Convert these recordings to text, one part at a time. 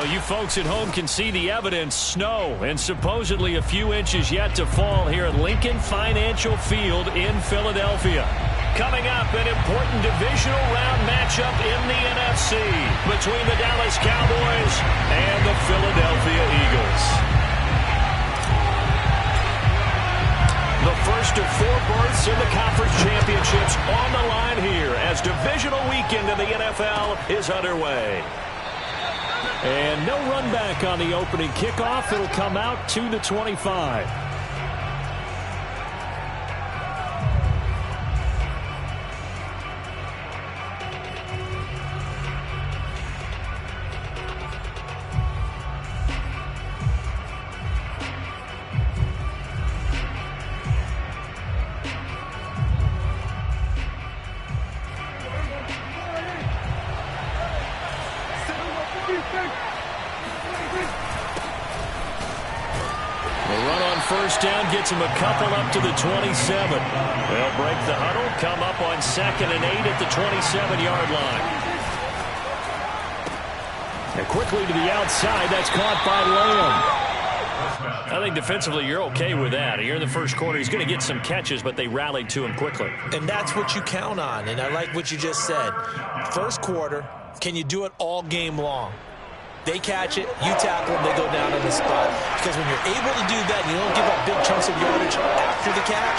Well, you folks at home can see the evidence. Snow and supposedly a few inches yet to fall here at Lincoln Financial Field in Philadelphia. Coming up, an important divisional round matchup in the NFC between the Dallas Cowboys and the Philadelphia Eagles. The first of 4 berths in the conference championships on the line here as divisional weekend in the NFL is underway. And no run back on the opening kickoff. It'll come out to the 25. First down gets him a couple up to the 27. They'll break the huddle, come up on 2nd and 8 at the 27-yard line. And quickly to the outside, that's caught by Lamb. I think defensively you're okay with that. Here in the first quarter, he's going to get some catches, but they rallied to him quickly. And that's what you count on, and I like what you just said. First quarter, can you do it all game long? They catch it, you tackle them, they go down on the spot. Because when you're able to do that, you don't give up big chunks of yardage after the catch,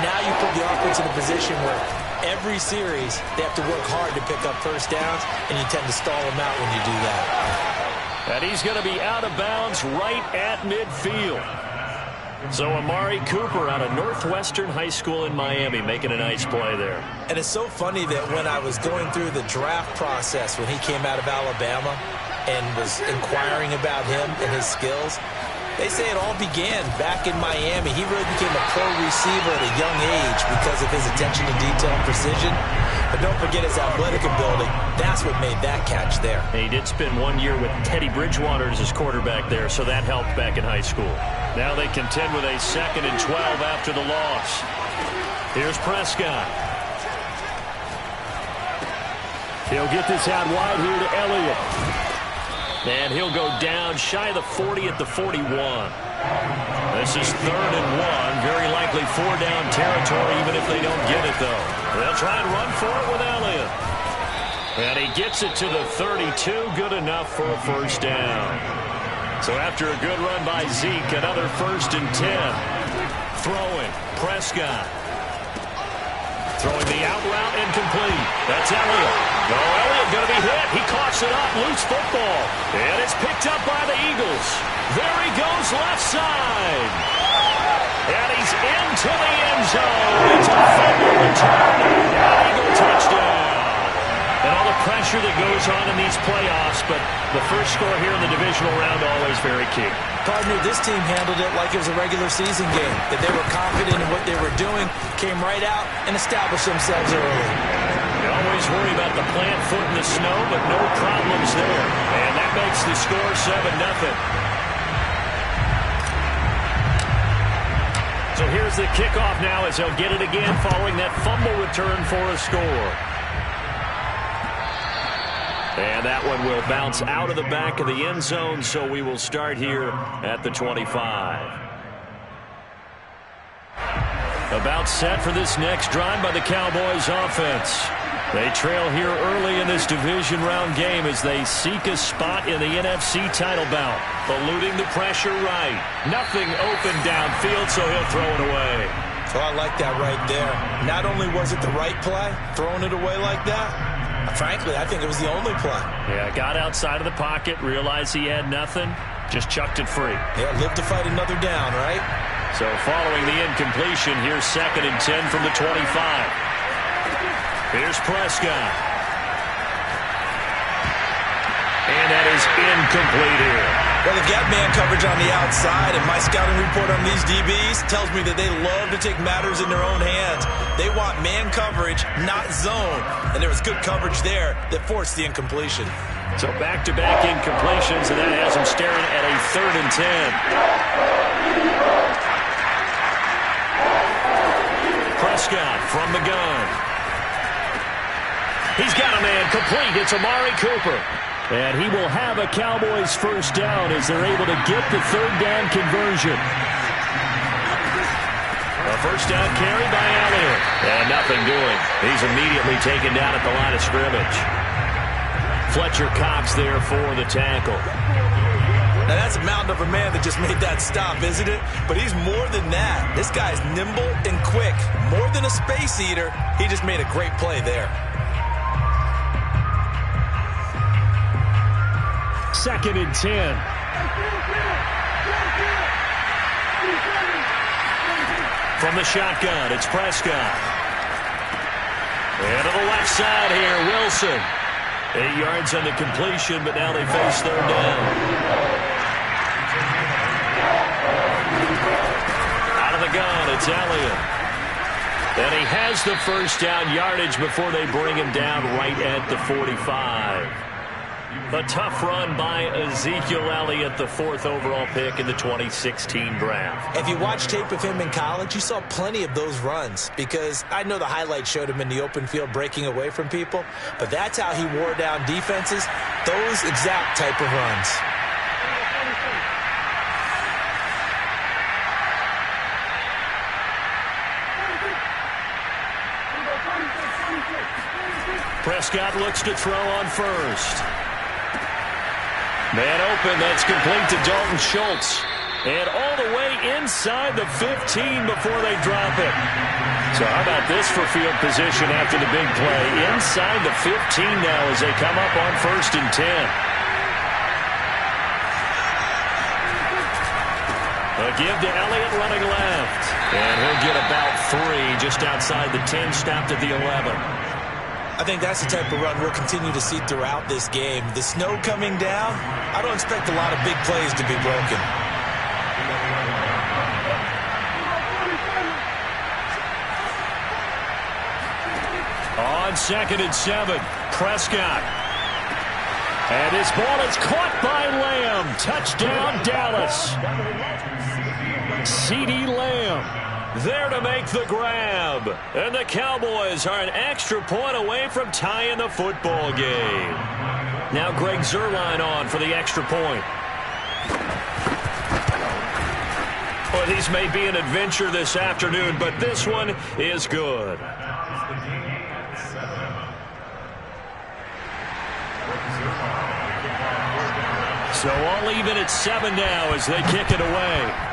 now you put the offense in a position where every series they have to work hard to pick up first downs, and you tend to stall them out when you do that. And he's going to be out of bounds right at midfield. So Amari Cooper out of Northwestern High School in Miami making a nice play there. And it's so funny that when I was going through the draft process when he came out of Alabama and was inquiring about him and his skills, they say it all began back in Miami. He really became a pro receiver at a young age because of his attention to detail and precision. But don't forget his athletic ability. That's what made that catch there. And he did spend 1 year with Teddy Bridgewater as his quarterback there, so that helped back in high school. Now they contend with a 2nd and 12 after the loss. Here's Prescott. He'll get this out wide here to Elliott. And he'll go down shy of the 40 at the 41. This is 3rd and 1. Very likely 4-down territory, even if they don't get it, though. They'll try and run for it with Elliott. And he gets it to the 32. Good enough for a first down. So after a good run by Zeke, another 1st and 10. Throwing. Prescott. Throwing the out route incomplete. That's Elliott. No, Elliott going to be hit. He coughs it up. Loose football. And it's picked up by the Eagles. There he goes left side. And he's into the end zone. It's a fumble return. An Eagle touchdown. And all the pressure that goes on in these playoffs, but the first score here in the divisional round always very key. Partner, this team handled it like it was a regular season game. That they were confident in what they were doing, came right out and established themselves early. You always worry about the plant foot in the snow, but no problems there. And that makes the score 7-0. So here's the kickoff now as he'll get it again following that fumble return for a score. And that one will bounce out of the back of the end zone, so we will start here at the 25. About set for this next drive by the Cowboys offense. They trail here early in this division round game as they seek a spot in the NFC title bout. Eluding the pressure right. Nothing open downfield, so he'll throw it away. So I like that right there. Not only was it the right play, throwing it away like that, frankly, I think it was the only play. Yeah, got outside of the pocket, realized he had nothing, just chucked it free. Yeah, live to fight another down, right? So following the incompletion, here's 2nd and 10 from the 25. Here's Prescott. And that is incomplete here. Well, they've got man coverage on the outside, and my scouting report on these DBs tells me that they love to take matters in their own hands. They want man coverage, not zone. And there was good coverage there that forced the incompletion. So back-to-back incompletions, and that has him staring at a 3rd and 10. Prescott from the gun. He's got a man complete. It's Amari Cooper. And he will have a Cowboys first down as they're able to get the third down conversion. A first down carry by Elliott. And nothing doing. He's immediately taken down at the line of scrimmage. Fletcher Cox there for the tackle. Now, that's a mountain of a man that just made that stop, isn't it? But he's more than that. This guy's nimble and quick. More than a space eater, he just made a great play there. Second and 10. From the shotgun, it's Prescott. And to the left side here, Wilson. 8 yards on the completion, but now they face third down. Out of the gun, it's Elliott. And he has the first down yardage before they bring him down right at the 45. A tough run by Ezekiel Elliott, the 4th overall pick in the 2016 draft. If you watch tape of him in college, you saw plenty of those runs because I know the highlights showed him in the open field breaking away from people, but that's how he wore down defenses, those exact type of runs. Prescott looks to throw on first. Man open, that's complete to Dalton Schultz. And all the way inside the 15 before they drop it. So how about this for field position after the big play? Inside the 15 now as they come up on 1st and 10. A give to Elliott running left. And he'll get about 3 just outside the 10, stopped at the 11. I think that's the type of run we'll continue to see throughout this game. The snow coming down, I don't expect a lot of big plays to be broken. On 2nd and 7, Prescott. And his ball is caught by Lamb. Touchdown, Dallas. CeeDee Lamb there to make the grab. And the Cowboys are an extra point away from tying the football game. Now Greg Zuerlein on for the extra point. Well, these may be an adventure this afternoon, but this one is good. So all even at 7 now as they kick it away.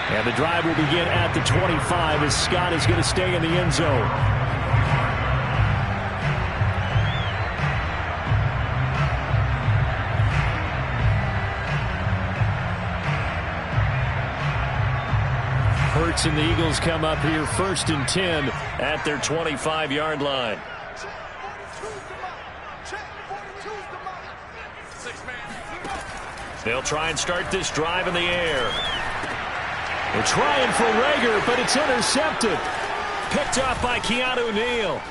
And the drive will begin at the 25 as Scott is going to stay in the end zone. Hurts and the Eagles come up here 1st and 10 at their 25-yard line. They'll try and start this drive in the air. They're trying for Rager, but it's intercepted. Picked off by Keanu Neal.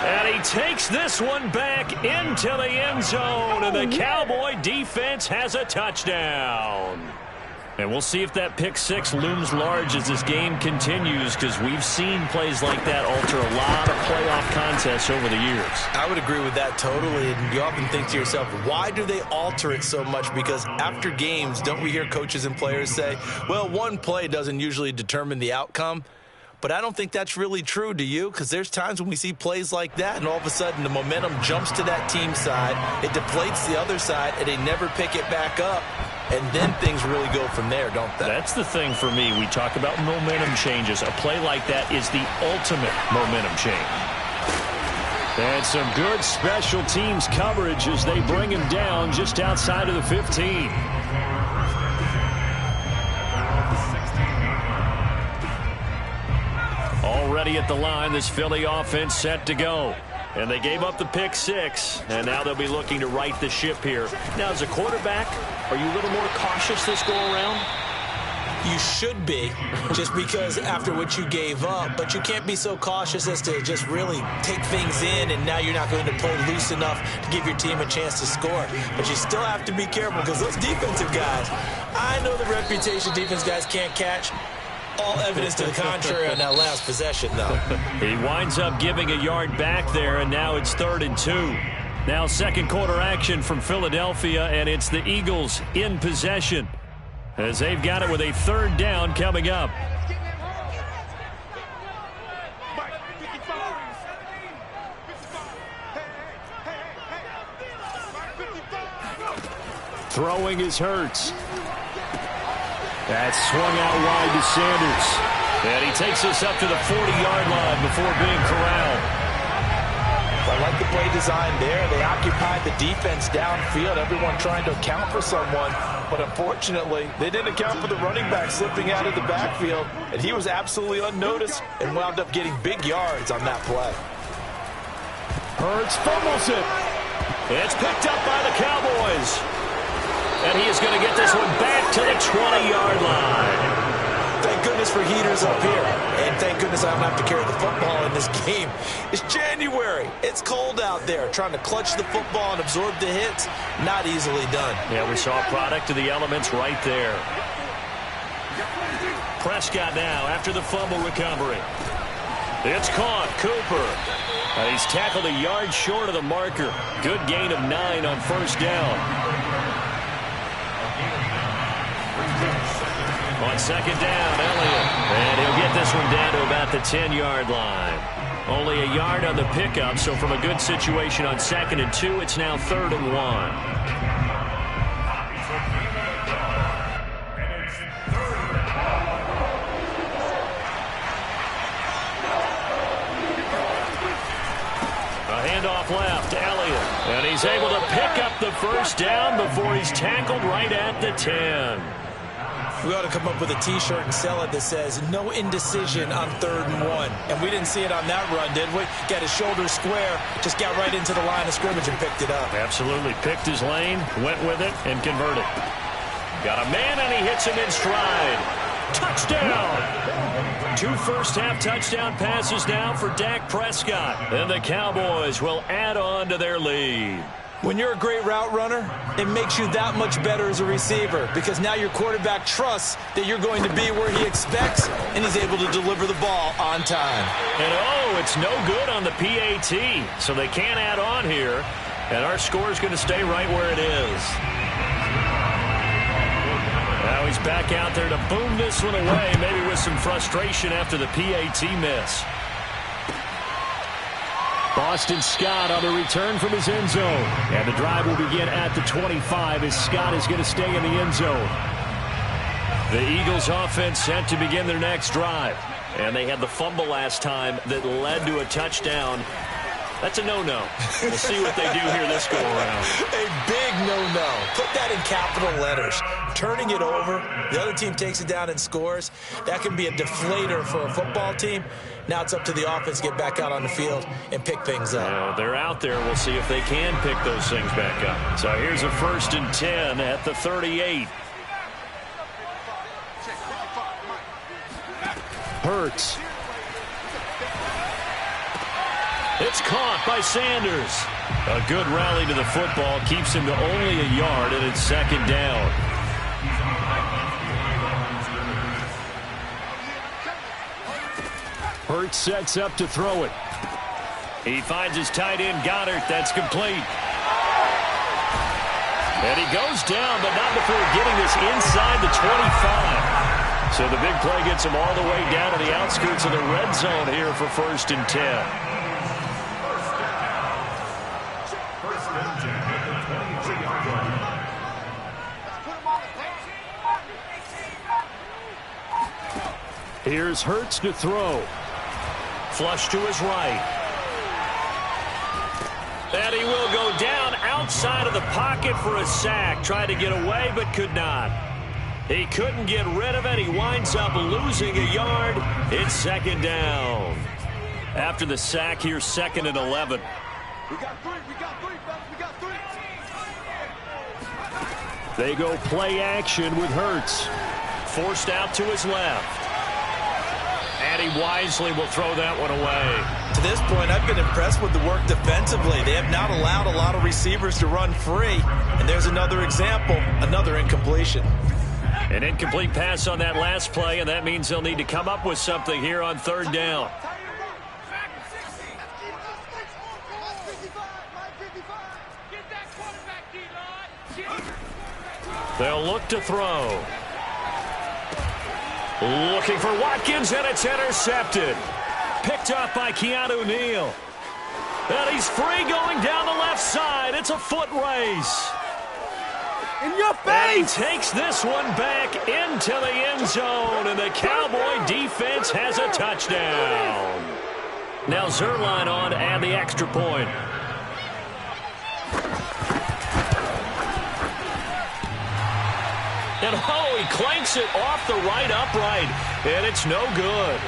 And he takes this one back into the end zone, and the Cowboy defense has a touchdown. And we'll see if that pick 6 looms large as this game continues, because we've seen plays like that alter a lot of playoff contests over the years. I would agree with that totally, and you often think to yourself, why do they alter it so much? Because after games, don't we hear coaches and players say, well, one play doesn't usually determine the outcome? But I don't think that's really true, do you? Because there's times when we see plays like that, and all of a sudden the momentum jumps to that team side, it deflates the other side, and they never pick it back up. And then things really go from there, don't they? That's the thing for me. We talk about momentum changes. A play like that is the ultimate momentum change. And some good special teams coverage as they bring him down just outside of the 15. Already at the line, this Philly offense set to go. And they gave up the pick 6, and now they'll be looking to right the ship here. Now, as a quarterback, are you a little more cautious this go-around? You should be, just because after what you gave up, but you can't be so cautious as to just really take things in, and now you're not going to play loose enough to give your team a chance to score. But you still have to be careful because those defensive guys, I know the reputation defense guys can't catch. all evidence to the contrary on that last possession, though. He winds up giving a yard back there, and now it's 3rd and 2. Now second quarter action from Philadelphia, and it's the Eagles in possession as they've got it with a 3rd down coming up. Throwing is Hurts. That's swung out wide to Sanders. And he takes us up to the 40-yard line before being corralled. I like the play design there. They occupied the defense downfield, everyone trying to account for someone. But unfortunately, they didn't account for the running back slipping out of the backfield. And he was absolutely unnoticed and wound up getting big yards on that play. Hurts fumbles it. It's picked up by the Cowboys. And he is going to get this one back to the 20-yard line. Thank goodness for heaters up here. And thank goodness I don't have to carry the football in this game. It's January. It's cold out there. Trying to clutch the football and absorb the hits, not easily done. Yeah, we saw a product of the elements right there. Prescott now after the fumble recovery. It's caught. Cooper. He's tackled a yard short of the marker. Good gain of 9 on 1st down. On 2nd down, Elliott. And he'll get this one down to about the 10-yard line. Only a yard on the pickup, so from a good situation on 2nd and 2, it's now 3rd and 1. A handoff left, Elliott. And he's able to pick up the 1st down before he's tackled right at the 10. We ought to come up with a T-shirt and sell it that says, no indecision on 3rd and 1. And we didn't see it on that run, did we? Got his shoulders square, just got right into the line of scrimmage and picked it up. Absolutely. Picked his lane, went with it, and converted. Got a man, and he hits him in stride. Touchdown! 2 first-half touchdown passes now for Dak Prescott. And the Cowboys will add on to their lead. When you're a great route runner, it makes you that much better as a receiver because now your quarterback trusts that you're going to be where he expects, and he's able to deliver the ball on time. And, it's no good on the PAT, so they can't add on here, and our score is going to stay right where it is. Now he's back out there to boom this one away, maybe with some frustration after the PAT miss. Boston Scott on the return from his end zone. And the drive will begin at the 25 as Scott is going to stay in the end zone. The Eagles offense set to begin their next drive. And they had the fumble last time that led to a touchdown. That's a no-no. We'll see what they do here this go-around. A big no-no. Put that in capital letters. Turning it over, the other team takes it down and scores. That can be a deflator for a football team. Now it's up to the offense to get back out on the field and pick things up. Well, they're out there. We'll see if they can pick those things back up. So here's a 1st and 10 at the 38. Hurts. It's caught by Sanders. A good rally to the football keeps him to only a yard, and it's 2nd down. Hurts sets up to throw it. He finds his tight end, Goddard. That's complete. And he goes down, but not before getting this inside the 25. So the big play gets him all the way down to the outskirts of the red zone here for 1st and 10. Here's Hurts to throw. Flush to his right. And he will go down outside of the pocket for a sack. Tried to get away, but could not. He couldn't get rid of it. He winds up losing a yard. It's 2nd down. After the sack, here's 2nd and 11. We got three, fellas. We got 3. They go play action with Hurts. Forced out to his left. And he wisely will throw that one away. To this point, I've been impressed with the work defensively. They have not allowed a lot of receivers to run free. And there's another example, another incompletion. An incomplete pass on that last play, and that means they'll need to come up with something here on third down. They'll look to throw. Looking for Watkins, and it's intercepted. Picked up by Keanu Neal. And he's free going down the left side. It's a foot race. In your face! And he takes this one back into the end zone, and the Cowboy defense has a touchdown. Now Zerline on to add the extra point. And oh, he clanks it off the right upright, and it's no good.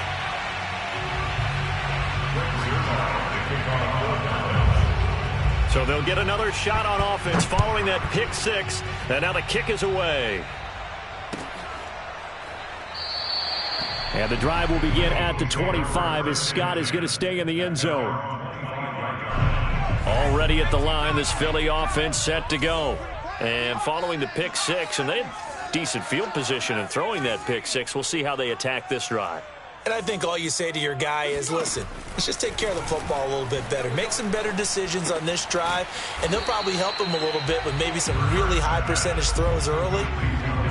So they'll get another shot on offense following that pick six, and now the kick is away. And the drive will begin at the 25 as Scott is going to stay in the end zone. Already at the line, this Philly offense set to go. And following the pick six, and they had decent field position in throwing that pick six. We'll see how they attack this drive. And I think all you say to your guy is, listen, let's just take care of the football a little bit better. Make some better decisions on this drive, and they'll probably help him a little bit with maybe some really high percentage throws early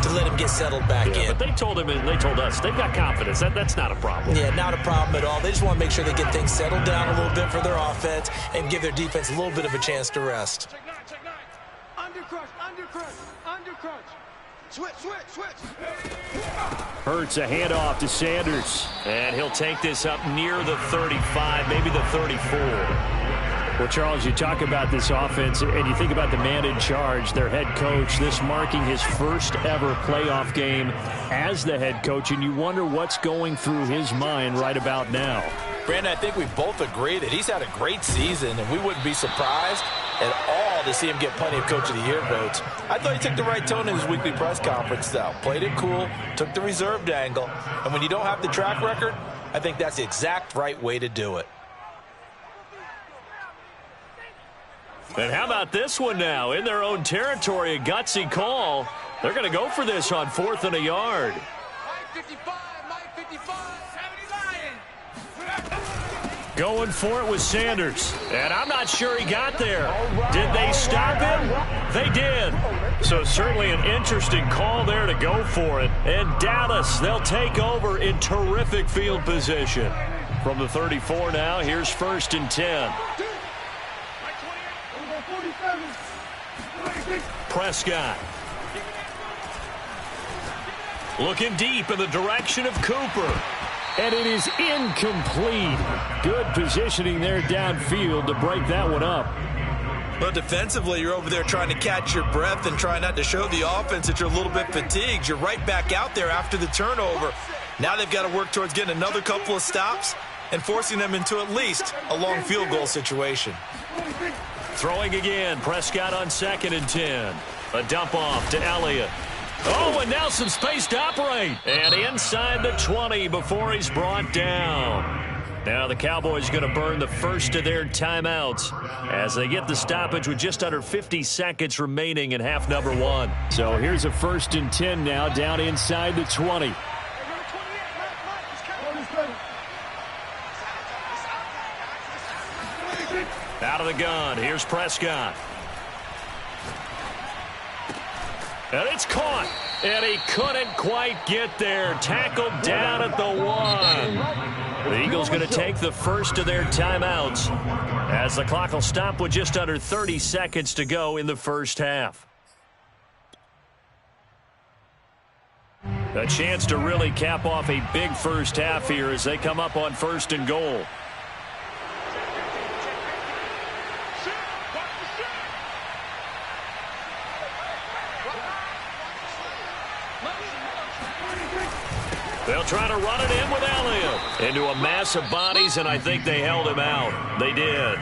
to let him get settled back in. But they told him and they told us they've got confidence. That's not a problem. Yeah, not a problem at all. They just want to make sure they get things settled down a little bit for their offense and give their defense a little bit of a chance to rest. Check nine. Undercrunch. Switch. Hurts a handoff to Sanders, and he'll take this up near the 35, maybe the 34. Well, Charles, you talk about this offense, and you think about the man in charge, their head coach, this marking his first ever playoff game as the head coach, and you wonder what's going through his mind right about now. Brandon, I think we both agree that he's had a great season, and we wouldn't be surprised at all to see him get plenty of Coach of the Year votes. I thought he took the right tone in his weekly press conference, though. Played it cool, took the reserved angle, and when you don't have the track record, I think that's the exact right way to do it. And how about this one now? In their own territory, a gutsy call. They're going to go for this on 4th and a yard. Mike 55, 79. Going for it with Sanders. And I'm not sure he got there. Did they stop him? They did. So certainly an interesting call there to go for it. And Dallas, they'll take over in terrific field position. From the 34 now, here's 1st and 10. Prescott. Looking deep in the direction of Cooper. And it is incomplete. Good positioning there downfield to break that one up. But defensively, you're over there trying to catch your breath and try not to show the offense that you're a little bit fatigued. You're right back out there after the turnover. Now they've got to work towards getting another couple of stops and forcing them into at least a long field goal situation. Throwing again. Prescott on 2nd and 10. A dump off to Elliott. Oh, and now some space to operate. And inside the 20 before he's brought down. Now the Cowboys going to burn the first of their timeouts as they get the stoppage with just under 50 seconds remaining in half number 1. So here's a 1st and 10 now down inside the 20. Out of the gun. Here's Prescott. And it's caught. And he couldn't quite get there. Tackled down at the 1. The Eagles going to take the first of their timeouts as the clock will stop with just under 30 seconds to go in the first half. A chance to really cap off a big first half here as they come up on 1st and goal. They'll try to run it in with Elliott into a mass of bodies, and I think they held him out. They did.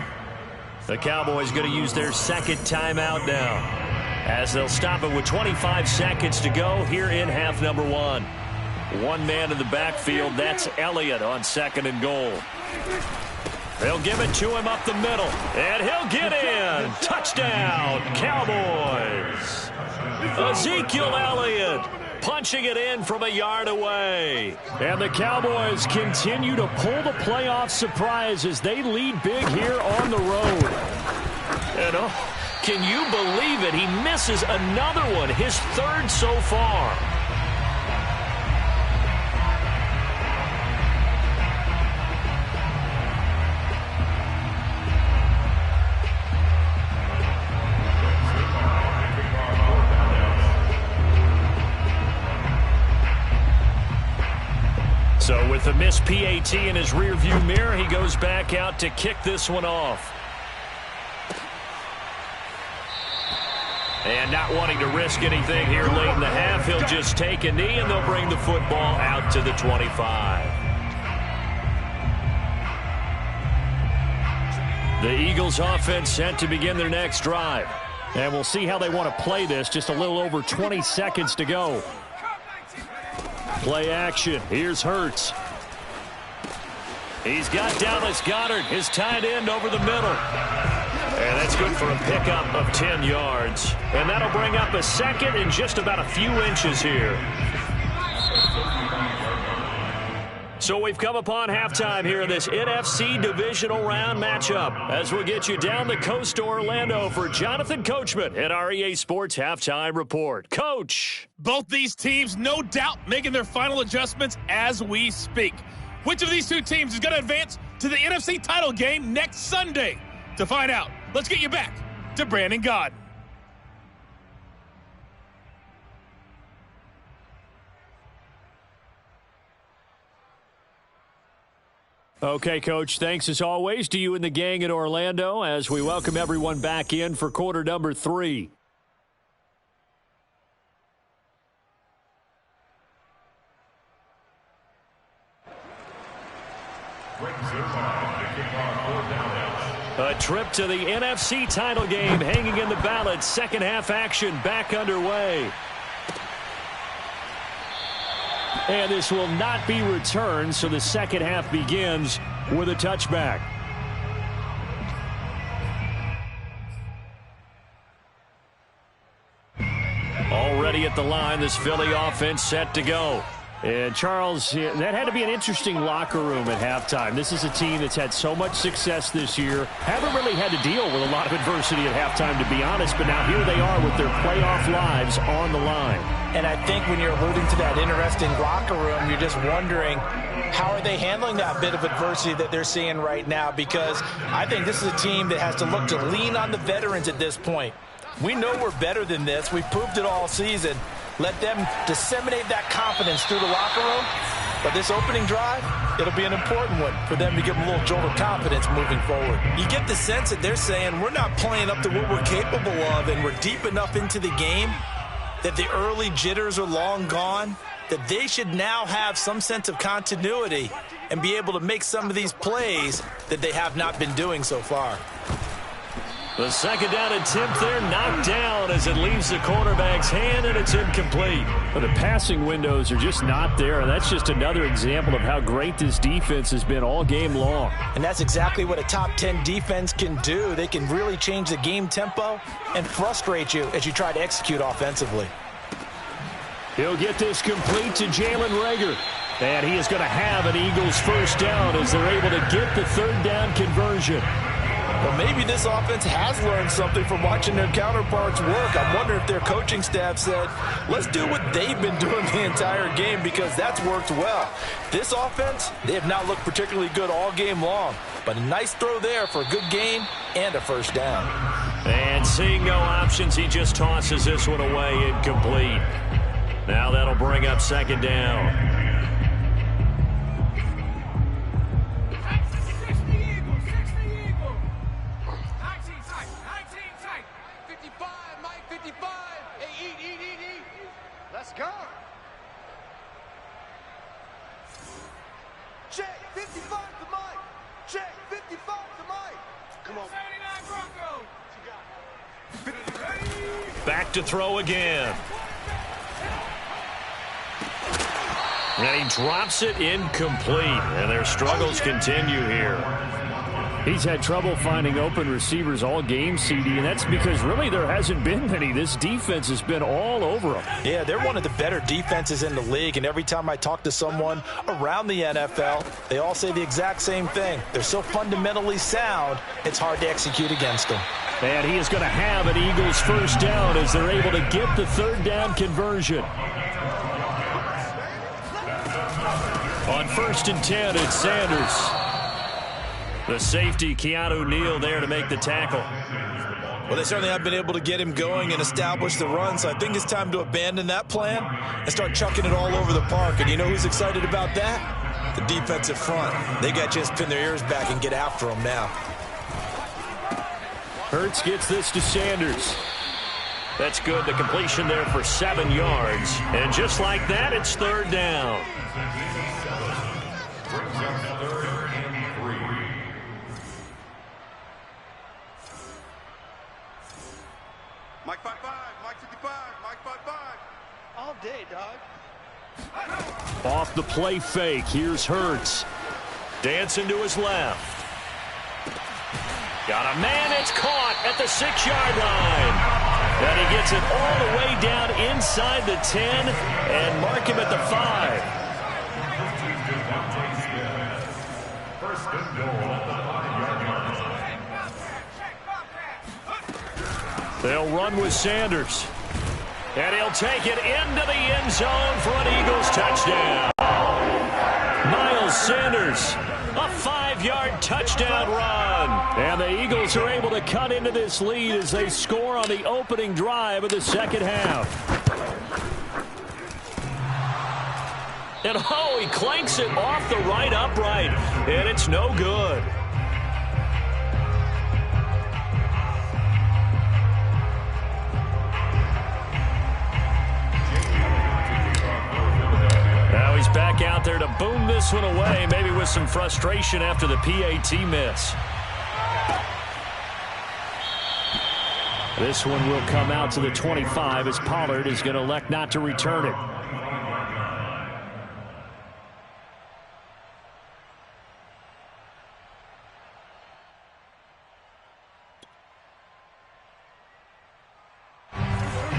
The Cowboys going to use their 2nd timeout now as they'll stop it with 25 seconds to go here in half number 1. One man in the backfield. That's Elliott on 2nd and goal. They'll give it to him up the middle, and he'll get in. Touchdown, Cowboys. Ezekiel Elliott punching it in from a yard away. And the Cowboys continue to pull the playoff surprise as they lead big here on the road. And can you believe it? He misses another one, his third so far. So with the missed PAT in his rearview mirror, he goes back out to kick this one off. And not wanting to risk anything here late in the half, he'll just take a knee and they'll bring the football out to the 25. The Eagles offense set to begin their next drive. And we'll see how they want to play this. Just a little over 20 seconds to go. Play action. Here's Hurts. He's got Dallas Goedert, his tight end, over the middle. And that's good for a pickup of 10 yards. And that'll bring up a second and just about a few inches here. So we've come upon halftime here in this NFC divisional round matchup as we'll get you down the coast to Orlando for Jonathan Coachman at our EA Sports Halftime Report. Coach! Both these teams, no doubt, making their final adjustments as we speak. Which of these two teams is going to advance to the NFC title game next Sunday? To find out, let's get you back to Brandon Gaudin. Okay, Coach, thanks as always to you and the gang in Orlando as we welcome everyone back in for quarter number 3. A trip to the NFC title game hanging in the balance. Second half action back underway. And this will not be returned, so the second half begins with a touchback. Already at the line, this Philly offense set to go. And, Charles, that had to be an interesting locker room at halftime. This is a team that's had so much success this year. Haven't really had to deal with a lot of adversity at halftime, to be honest. But now here they are with their playoff lives on the line. And I think when you're alluding to that interesting locker room, you're just wondering, how are they handling that bit of adversity that they're seeing right now? Because I think this is a team that has to look to lean on the veterans at this point. We know we're better than this. We've proved it all season. Let them disseminate that confidence through the locker room. But this opening drive, it'll be an important one for them to give them a little jolt of confidence moving forward. You get the sense that they're saying we're not playing up to what we're capable of, and we're deep enough into the game that the early jitters are long gone, that they should now have some sense of continuity and be able to make some of these plays that they have not been doing so far. The second down attempt there knocked down as it leaves the quarterback's hand, and it's incomplete. But the passing windows are just not there, and that's just another example of how great this defense has been all game long. And that's exactly what a top 10 defense can do. They can really change the game tempo and frustrate you as you try to execute offensively. He'll get this complete to Jalen Reagor. And he is going to have an Eagles first down as they're able to get the third down conversion. Well, maybe this offense has learned something from watching their counterparts work. I'm wondering if their coaching staff said, let's do what they've been doing the entire game, because that's worked well. This offense, they have not looked particularly good all game long, but a nice throw there for a good gain and a first down. And seeing no options, he just tosses this one away, incomplete. Now that'll bring up second down. Let's go. Check 55 to Mike. Check 55 to Mike. Come on. 79 Broncos. Back to throw again. And he drops it incomplete. And their struggles continue here. He's had trouble finding open receivers all game, CD, and that's because really there hasn't been many. This defense has been all over them. Yeah, they're one of the better defenses in the league, and every time I talk to someone around the NFL, they all say the exact same thing. They're so fundamentally sound, it's hard to execute against them. And he is going to have an Eagles first down as they're able to get the third down conversion. On 1st and 10, it's Sanders. The safety, Keanu Neal, there to make the tackle. Well, they certainly have been able to get him going and establish the run, so I think it's time to abandon that plan and start chucking it all over the park. And you know who's excited about that? The defensive front. They got a chance to pin their ears back and get after him now. Hurts gets this to Sanders. That's good. The completion there for 7 yards. And just like that, it's third down. Mike 5-5, Mike 55, Mike 5-5. All day, dog. Off the play fake, here's Hurts. Dancing to his left. Got a man, it's caught at the 6-yard line. And he gets it all the way down inside the 10 and mark him at the 5. First and goal at the 5-yard line. They'll run with Sanders. And he'll take it into the end zone for an Eagles touchdown. Miles Sanders, a 5-yard touchdown run. And the Eagles are able to cut into this lead as they score on the opening drive of the second half. And oh, he clanks it off the right upright. And it's no good. He's back out there to boom this one away, maybe with some frustration after the PAT miss. This one will come out to the 25 as Pollard is going to elect not to return it.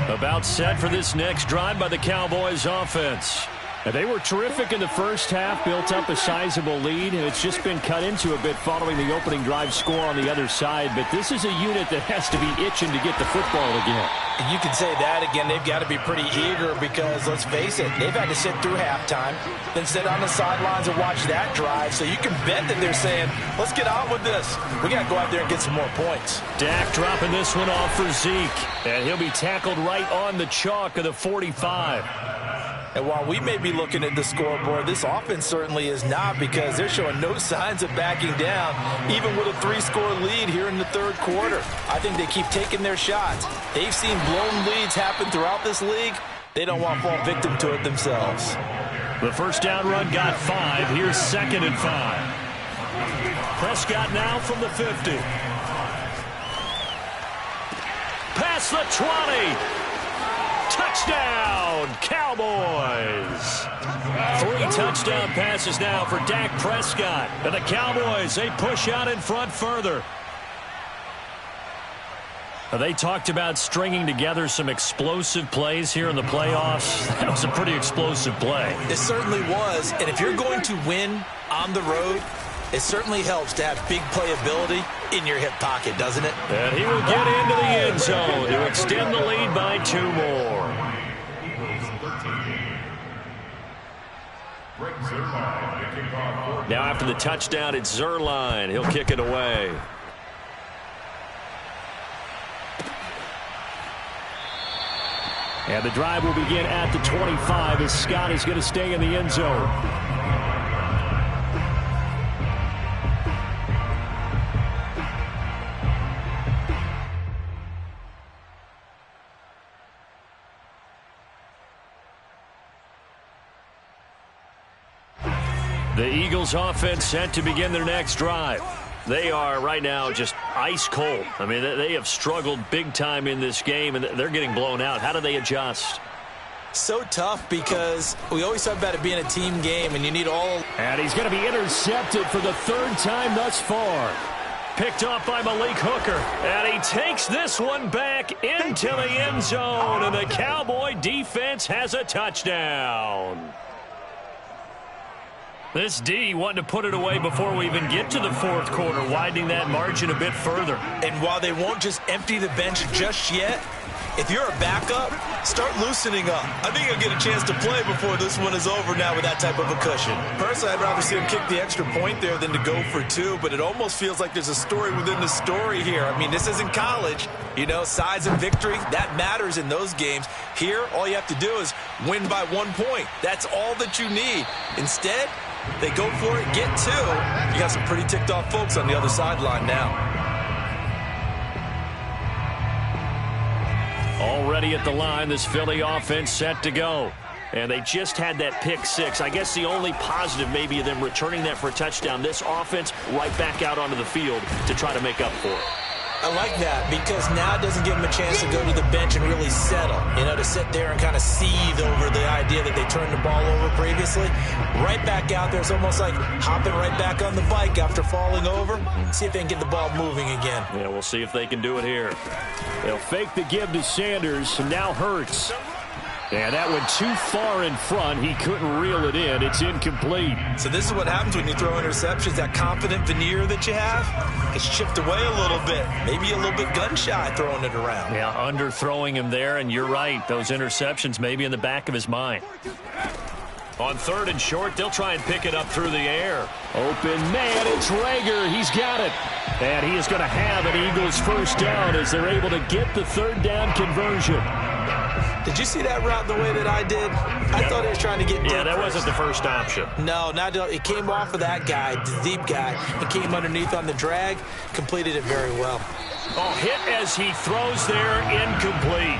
About set for this next drive by the Cowboys offense. And they were terrific in the first half, built up a sizable lead, and it's just been cut into a bit following the opening drive score on the other side. But this is a unit that has to be itching to get the football again. You can say that again. They've got to be pretty eager because, let's face it, they've had to sit through halftime, then sit on the sidelines and watch that drive. So you can bet that they're saying, let's get on with this. We got to go out there and get some more points. Dak dropping this one off for Zeke, and he'll be tackled right on the chalk of the 45. And while we may be looking at the scoreboard, this offense certainly is not, because they're showing no signs of backing down, even with a 3-score lead here in the third quarter. I think they keep taking their shots. They've seen blown leads happen throughout this league. They don't want to fall victim to it themselves. The first down run got 5. Here's 2nd and 5. Prescott now from the 50. Past the 20. Touchdown, Cowboys. 3 touchdown passes now for Dak Prescott. And the Cowboys, they push out in front further. They talked about stringing together some explosive plays here in the playoffs. That was a pretty explosive play. It certainly was. And if you're going to win on the road, it certainly helps to have big playability in your hip pocket, doesn't it? And he will get into the end zone to extend the lead by 2 more. Now after the touchdown, it's Zerline. He'll kick it away. And the drive will begin at the 25 as Scott is going to stay in the end zone. The Eagles offense set to begin their next drive. They are right now just ice cold. I mean, they have struggled big time in this game, and they're getting blown out. How do they adjust? So tough, because we always talk about it being a team game, and you need all. And he's going to be intercepted for the 3rd time thus far. picked off by Malik Hooker. And he takes this one back into the end zone. And the Cowboy defense has a touchdown. This D wanting to put it away before we even get to the fourth quarter, widening that margin a bit further. And while they won't just empty the bench just yet, if you're a backup, start loosening up. I think he'll get a chance to play before this one is over now with that type of a cushion. Personally, I'd rather see him kick the extra point there than to go for two, but it almost feels like there's a story within the story here. I mean, this isn't college. You know, size and victory, that matters in those games. Here, all you have to do is win by 1 point. That's all that you need. Instead, they go for it, get two. You got some pretty ticked off folks on the other sideline now. Already at the line, this Philly offense set to go. And they just had that pick six. I guess the only positive maybe of them returning that for a touchdown. This offense right back out onto the field to try to make up for it. I like that because now it doesn't give them a chance to go to the bench and really settle, you know, to sit there and kind of seethe over the idea that they turned the ball over previously. Right back out there, it's almost like hopping right back on the bike after falling over. See if they can get the ball moving again. Yeah, we'll see if they can do it here. They'll fake the give to Sanders, and now Hurts. And that went too far in front. He couldn't reel it in. It's incomplete. So this is what happens when you throw interceptions. That confident veneer that you have gets chipped away a little bit. Maybe a little bit gun-shy throwing it around. Yeah, underthrowing him there, and you're right. Those interceptions maybe in the back of his mind. On third and short, they'll try and pick it up through the air. Open man, it's Rager. He's got it. And he is going to have an Eagles first down as they're able to get the third down conversion. Did you see that route the way that I did? I thought he was trying to get deep. Yeah, that wasn't the first option. No, it came off of that guy, the deep guy. It came underneath on the drag, completed it very well. Oh, hit as he throws there, incomplete.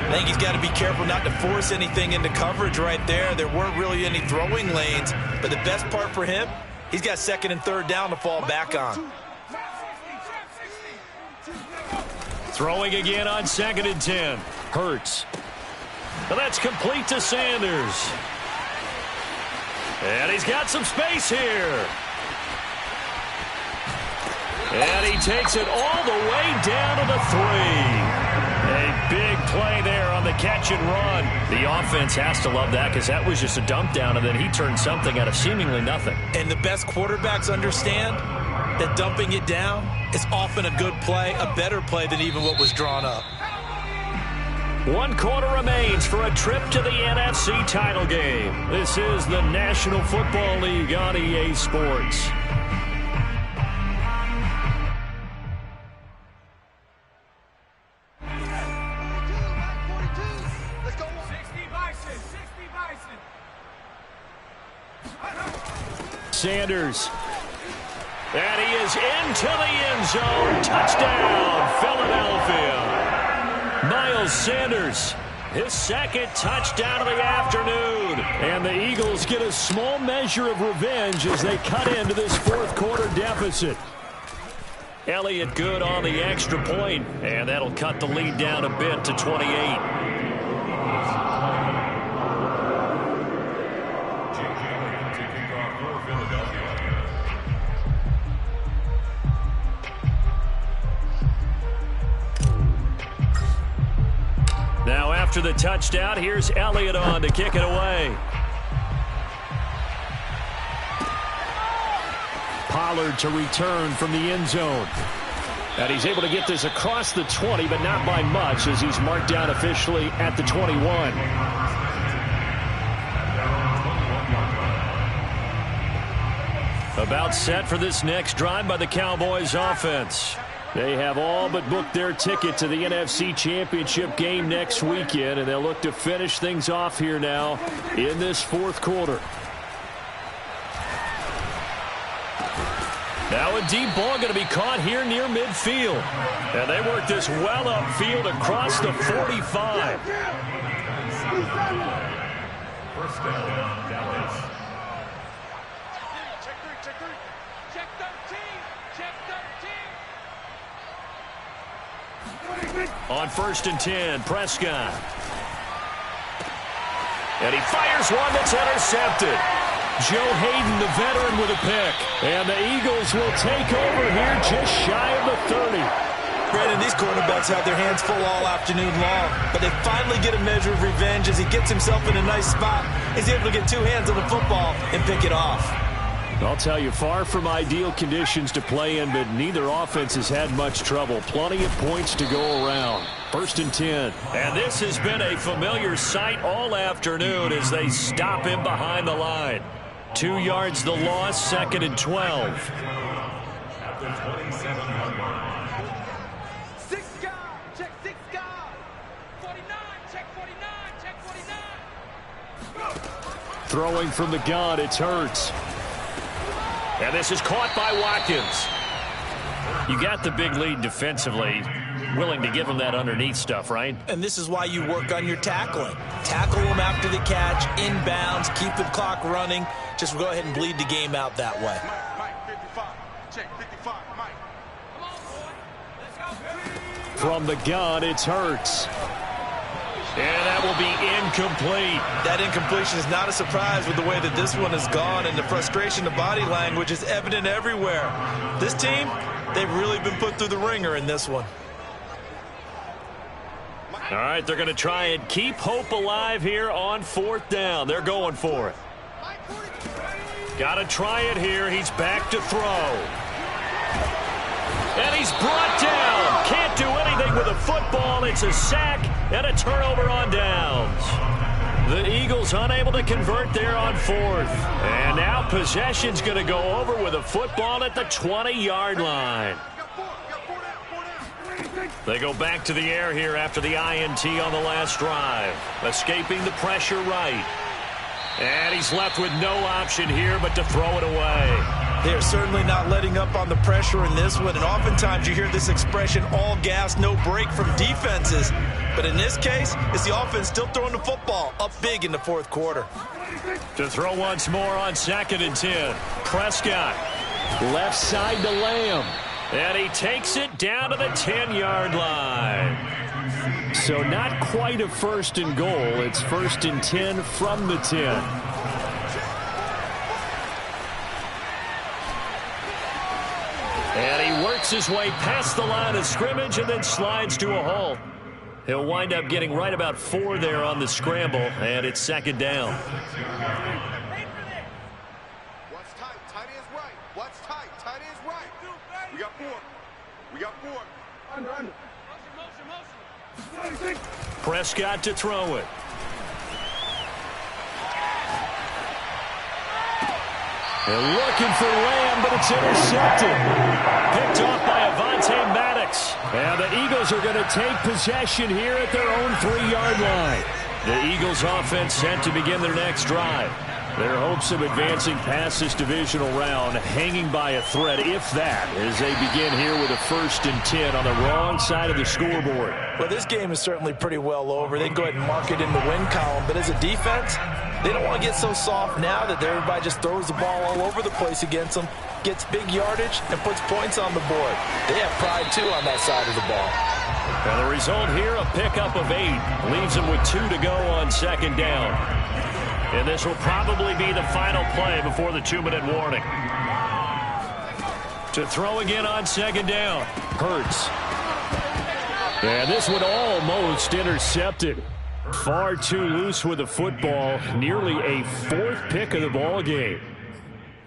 I think he's got to be careful not to force anything into coverage right there. There weren't really any throwing lanes, but the best part for him, he's got second and third down to fall back on. Throwing again on 2nd and 10. Hurts. And that's complete to Sanders. And he's got some space here. And he takes it all the way down to the 3. A big play there on the catch and run. The offense has to love that because that was just a dump down, and then he turned something out of seemingly nothing. And the best quarterbacks understand that dumping it down is often a good play, a better play than even what was drawn up. 1 quarter remains for a trip to the NFC title game. This is the National Football League on EA Sports. Sanders. And he is into the end zone. Touchdown, Philadelphia. Miles Sanders, his second touchdown of the afternoon. And the Eagles get a small measure of revenge as they cut into this fourth quarter deficit. Elliott good on the extra point, and that'll cut the lead down a bit to 28. Now after the touchdown, here's Elliott on to kick it away. Pollard to return from the end zone. And he's able to get this across the 20, but not by much as he's marked down officially at the 21. About set for this next drive by the Cowboys offense. They have all but booked their ticket to the NFC Championship game next weekend, and they'll look to finish things off here now in this fourth quarter. Now a deep ball going to be caught here near midfield. And they work this well upfield across the 45. First down, Dallas. Check 3. Check 13. Check 13. On 1st and 10, Prescott. And he fires one that's intercepted. Joe Hayden, the veteran, with a pick. And the Eagles will take over here just shy of the 30. Brandon, these quarterbacks have their hands full all afternoon long, but they finally get a measure of revenge as he gets himself in a nice spot. He's able to get two hands on the football and pick it off. I'll tell you, far from ideal conditions to play in, but neither offense has had much trouble. Plenty of points to go around. 1st and 10. And this has been a familiar sight all afternoon as they stop him behind the line. 2 yards the loss, 2nd and 12. At the 27-yard line. 6 guard, check 6 guard. 49, check 49, check 49. Throwing from the gun, it's Hurts. And this is caught by Watkins. You got the big lead defensively. Willing to give him that underneath stuff, right? And this is why you work on your tackling. Tackle them after the catch, inbounds, keep the clock running. Just go ahead and bleed the game out that way. Mike 55, check 55, Mike. Come on, boy. Let's go. From the gun, it's Hurts. And that will be incomplete. That incompletion is not a surprise with the way that this one has gone, and the frustration of body language is evident everywhere. This team, they've really been put through the ringer in this one. All right, they're going to try and keep hope alive here on 4th down. They're going for it. Got to try it here. He's back to throw. And he's brought down. Can't do anything with a football. It's a sack and a turnover on downs. The Eagles unable to convert there on 4th. And now possession's going to go over with a football at the 20-yard line. They go back to the air here after the INT on the last drive. Escaping the pressure right. And he's left with no option here but to throw it away. They're certainly not letting up on the pressure in this one, and oftentimes you hear this expression, all gas, no break from defenses. But in this case, it's the offense still throwing the football up big in the 4th quarter. To throw once more on 2nd and 10. Prescott. Left side to Lamb. And he takes it down to the 10-yard line. So not quite a 1st and goal. It's 1st and 10 from the 10. And he works his way past the line of scrimmage and then slides to a halt. He'll wind up getting right about 4 there on the scramble, and it's 2nd down. What's tight? Tight is right. What's tight? Tight is right. We got 4. We got 4. Under. Motion. Prescott to throw it. They're looking for Lamb, but it's intercepted. Picked off by Avonte Maddox. And the Eagles are going to take possession here at their own 3-yard line. The Eagles offense set to begin their next drive. Their hopes of advancing past this divisional round hanging by a thread, if that, as they begin here with a 1st and 10 on the wrong side of the scoreboard. Well, this game is certainly pretty well over. They can go ahead and mark it in the win column, but as a defense, they don't want to get so soft now that everybody just throws the ball all over the place against them, gets big yardage, and puts points on the board. They have pride, too, on that side of the ball. And the result here, a pickup of 8. Leaves them with 2 to go on 2nd down. And this will probably be the final play before the 2-minute warning. To throw again on 2nd down. Hurts. And this one almost intercepted. Far too loose with the football. Nearly a 4th pick of the ball game.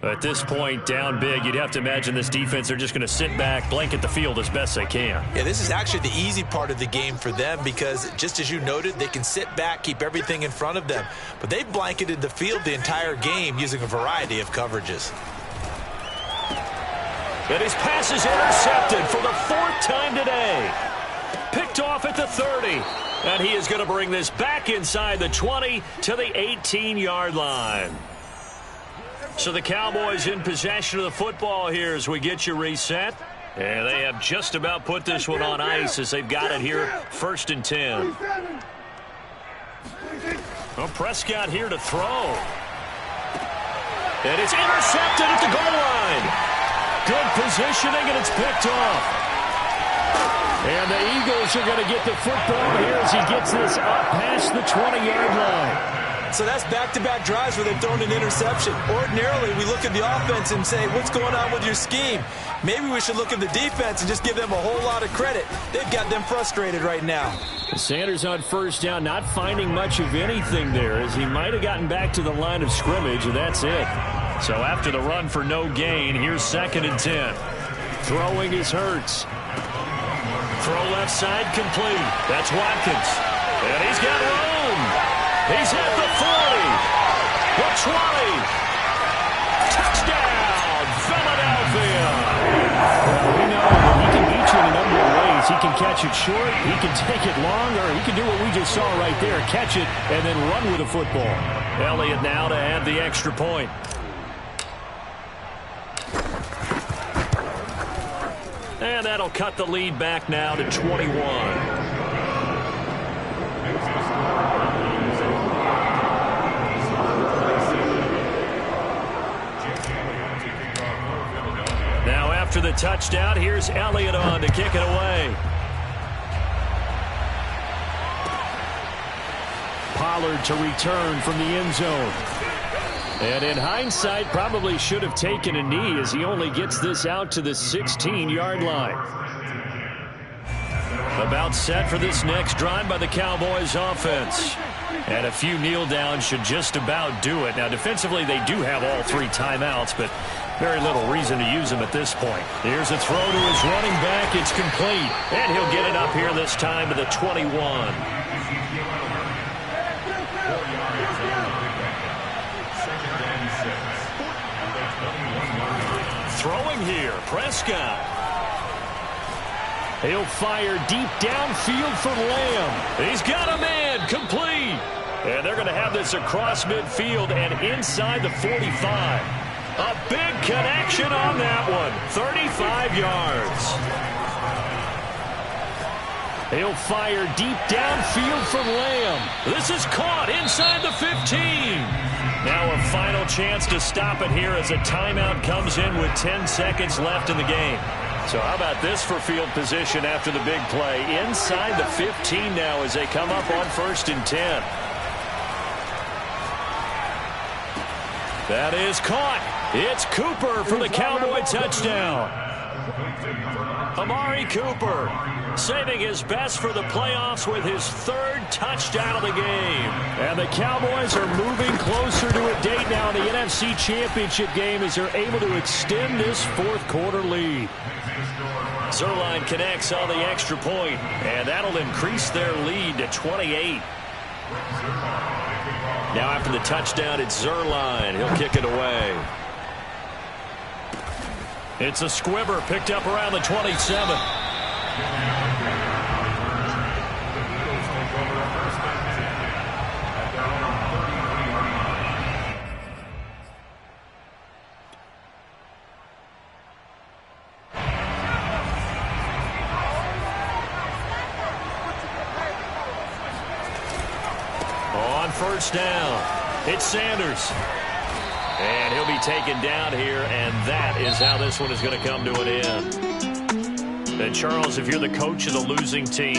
At this point, down big, you'd have to imagine this defense, they're just going to sit back, blanket the field as best they can. Yeah, this is actually the easy part of the game for them because, just as you noted, they can sit back, keep everything in front of them. But they've blanketed the field the entire game using a variety of coverages. And his pass is intercepted for the 4th time today. Picked off at the 30. And he is going to bring this back inside the 20 to the 18-yard line. So the Cowboys in possession of the football here as we get you reset. And they have just about put this one on ice as they've got it here, 1st and 10. Well, Prescott here to throw. And it's intercepted at the goal line. Good positioning, and it's picked off. And the Eagles are going to get the football here as he gets this up past the 20-yard line. So that's back-to-back drives where they've thrown an interception. Ordinarily, we look at the offense and say, what's going on with your scheme? Maybe we should look at the defense and just give them a whole lot of credit. They've got them frustrated right now. Sanders on first down, not finding much of anything there, as he might have gotten back to the line of scrimmage, and that's it. So after the run for no gain, here's 2nd and 10. Throwing is Hurts. Throw left side complete. That's Watkins. And he's got room. He's at the 40. The 20. Touchdown, Philadelphia. Well, we know that he can beat you in a number of ways. He can catch it short, he can take it long, or he can do what we just saw right there, catch it and then run with the football. Elliott now to add the extra point. And that'll cut the lead back now to 21. Now after the touchdown, here's Elliott on to kick it away. Pollard to return from the end zone. And in hindsight, probably should have taken a knee as he only gets this out to the 16-yard line. About set for this next drive by the Cowboys offense. And a few kneel downs should just about do it. Now, defensively, they do have all 3 timeouts, but very little reason to use them at this point. Here's a throw to his running back. It's complete. And he'll get it up here this time to the 21. Throwing here, Prescott. He'll fire deep downfield for Lamb. He's got a man, complete. And they're going to have this across midfield and inside the 45. A big connection on that one, 35 yards. He'll fire deep downfield for Lamb. This is caught inside the 15. Now a final chance to stop it here as a timeout comes in with 10 seconds left in the game. So how about this for field position after the big play? Inside the 15 now as they come up on 1st and 10. That is caught. It's Cooper for the Cowboy touchdown. Amari Cooper saving his best for the playoffs with his 3rd touchdown of the game. And the Cowboys are moving closer to a date now in the NFC Championship game as they're able to extend this 4th quarter lead. Zerline connects on the extra point, and that'll increase their lead to 28. Now after the touchdown, it's Zerline. He'll kick it away. It's a squibber picked up around the 27. On 1st down, it's Sanders. And he'll be taken down here, and that is how this one is going to come to an end. And Charles, if you're the coach of the losing team,